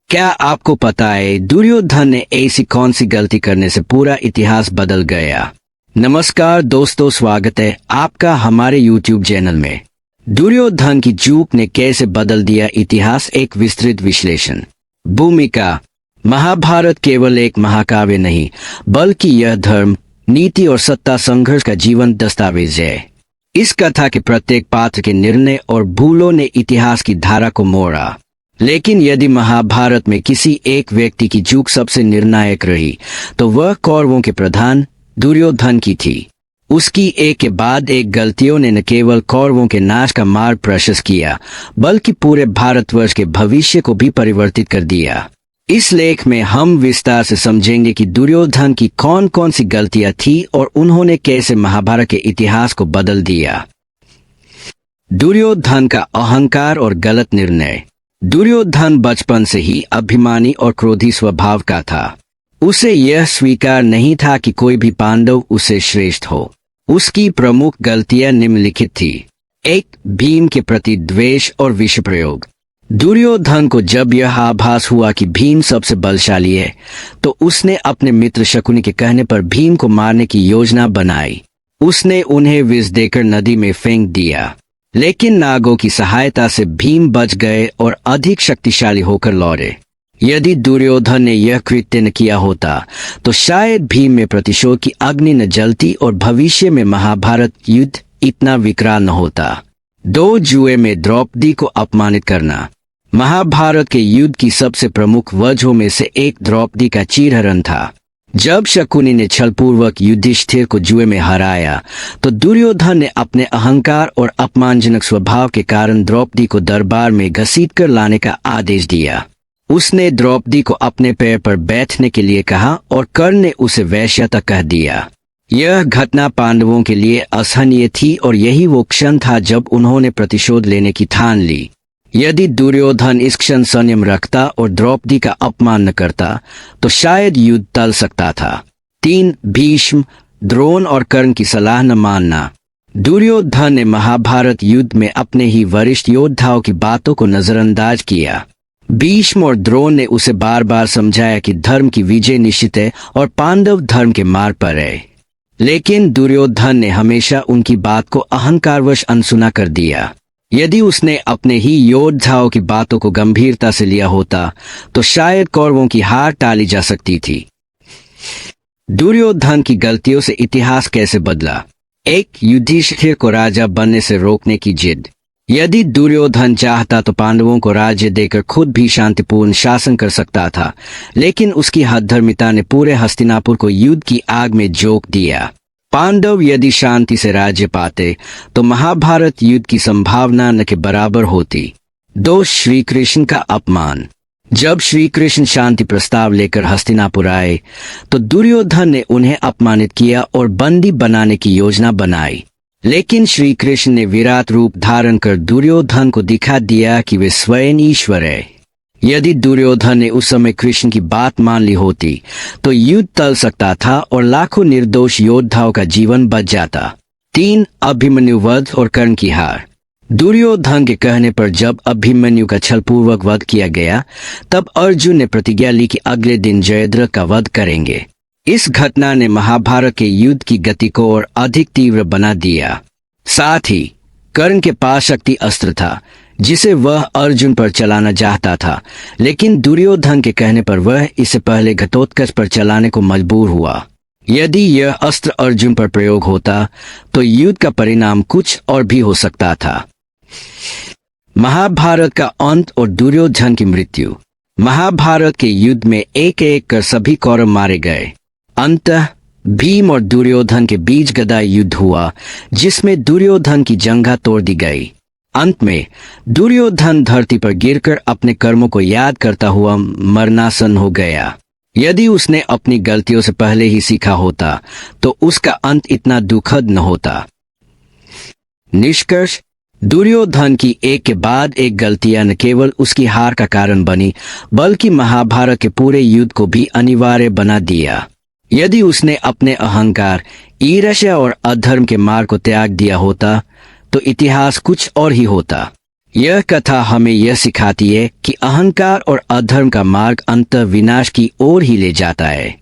क्या आपको पता है दुर्योधन ने ऐसी कौन सी गलती करने से पूरा इतिहास बदल गया। नमस्कार दोस्तों, स्वागत है आपका हमारे YouTube चैनल में। दुर्योधन की चूक ने कैसे बदल दिया इतिहास, एक विस्तृत विश्लेषण। भूमिका। महाभारत केवल एक महाकाव्य नहीं, बल्कि यह धर्म, नीति और सत्ता संघर्ष का जीवंत दस्तावेज है। इस कथा के प्रत्येक पात्र के निर्णय और भूलों ने इतिहास की धारा को मोड़ा। लेकिन यदि महाभारत में किसी एक व्यक्ति की चूक सबसे निर्णायक रही, तो वह कौरवों के प्रधान दुर्योधन की थी। उसकी एक के बाद एक गलतियों ने न केवल कौरवों के नाश का मार्ग प्रशस्त किया, बल्कि पूरे भारतवर्ष के भविष्य को भी परिवर्तित कर दिया। इस लेख में हम विस्तार से समझेंगे कि दुर्योधन की कौन कौन सी गलतियां थी और उन्होंने कैसे महाभारत के इतिहास को बदल दिया। दुर्योधन का अहंकार और गलत निर्णय। दुर्योधन बचपन से ही अभिमानी और क्रोधी स्वभाव का था। उसे यह स्वीकार नहीं था कि कोई भी पांडव उससे श्रेष्ठ हो। उसकी प्रमुख गलतियां निम्नलिखित थी। 1. भीम के प्रति द्वेष और विष प्रयोग। दुर्योधन को जब यह आभास हुआ कि भीम सबसे बलशाली है, तो उसने अपने मित्र शकुनी के कहने पर भीम को मारने की योजना बनाई। उसने उन्हें विष देकर नदी में फेंक दिया, लेकिन नागों की सहायता से भीम बच गए और अधिक शक्तिशाली होकर लौटे। यदि दुर्योधन ने यह कृत्य न किया होता, तो शायद भीम में प्रतिशोध की अग्नि न जलती और भविष्य में महाभारत युद्ध इतना विकराल न होता। 2. जुए में द्रौपदी को अपमानित करना। महाभारत के युद्ध की सबसे प्रमुख वजहों में से एक द्रौपदी का चीरहरण था। जब शकुनी ने छलपूर्वक युधिष्ठिर को जुए में हराया, तो दुर्योधन ने अपने अहंकार और अपमानजनक स्वभाव के कारण द्रौपदी को दरबार में घसीटकर लाने का आदेश दिया। उसने द्रौपदी को अपने पैर पर बैठने के लिए कहा और कर्ण ने उसे वेश्या तक कह दिया। यह घटना पांडवों के लिए असहनीय थी और यही वो क्षण था जब उन्होंने प्रतिशोध लेने की ठान ली। यदि दुर्योधन इस क्षण संयम रखता और द्रौपदी का अपमान न करता, तो शायद युद्ध टल सकता था। 3. भीष्म, द्रोण और कर्ण की सलाह न मानना। दुर्योधन ने महाभारत युद्ध में अपने ही वरिष्ठ योद्धाओं की बातों को नजरअंदाज किया। भीष्म और द्रोण ने उसे बार बार समझाया कि धर्म की विजय निश्चित है और पांडव धर्म के मार्ग पर है, लेकिन दुर्योधन ने हमेशा उनकी बात को अहंकारवश अनसुना कर दिया। यदि उसने अपने ही योद्धाओं की बातों को गंभीरता से लिया होता, तो शायद कौरवों की हार टाली जा सकती थी। दुर्योधन की गलतियों से इतिहास कैसे बदला। 1. युधिष्ठिर को राजा बनने से रोकने की जिद। यदि दुर्योधन चाहता तो पांडवों को राज्य देकर खुद भी शांतिपूर्ण शासन कर सकता था, लेकिन उसकी हठधर्मिता ने पूरे हस्तिनापुर को युद्ध की आग में झोंक दिया। पांडव यदि शांति से राज्य पाते, तो महाभारत युद्ध की संभावना न के बराबर होती। 2. श्री कृष्ण का अपमान। जब श्री कृष्ण शांति प्रस्ताव लेकर हस्तिनापुर आए, तो दुर्योधन ने उन्हें अपमानित किया और बंदी बनाने की योजना बनाई। लेकिन श्री कृष्ण ने विराट रूप धारण कर दुर्योधन को दिखा दिया कि वे स्वयं ईश्वर है। यदि दुर्योधन ने उस समय कृष्ण की बात मान ली होती, तो युद्ध टल सकता था और लाखों निर्दोष योद्धाओं का जीवन बच जाता। 3. अभिमन्यु वध और कर्ण की हार। दुर्योधन के कहने पर जब अभिमन्यु का छलपूर्वक वध किया गया, तब अर्जुन ने प्रतिज्ञा ली कि अगले दिन जयद्रथ का वध करेंगे। इस घटना ने महाभारत के युद्ध की गति को और अधिक तीव्र बना दिया। साथ ही कर्ण के पास शक्ति अस्त्र था, जिसे वह अर्जुन पर चलाना चाहता था, लेकिन दुर्योधन के कहने पर वह इसे पहले घटोत्कच पर चलाने को मजबूर हुआ। यदि यह अस्त्र अर्जुन पर प्रयोग होता, तो युद्ध का परिणाम कुछ और भी हो सकता था। महाभारत का अंत और दुर्योधन की मृत्यु। महाभारत के युद्ध में एक एक कर सभी कौरव मारे गए। अंततः भीम और दुर्योधन के बीच गदा युद्ध हुआ, जिसमें दुर्योधन की जंघा तोड़ दी गई। अंत में दुर्योधन धरती पर गिरकर अपने कर्मों को याद करता हुआ मरणासन हो गया। यदि उसने अपनी गलतियों से पहले ही सीखा होता, तो उसका अंत इतना दुखद न होता। निष्कर्ष। दुर्योधन की एक के बाद एक गलतियां न केवल उसकी हार का कारण बनी, बल्कि महाभारत के पूरे युद्ध को भी अनिवार्य बना दिया। यदि उसने अपने अहंकार, ईर्ष्या और अधर्म के मार्ग को त्याग दिया होता, तो इतिहास कुछ और ही होता। यह कथा हमें यह सिखाती है कि अहंकार और अधर्म का मार्ग अंत विनाश की ओर ही ले जाता है।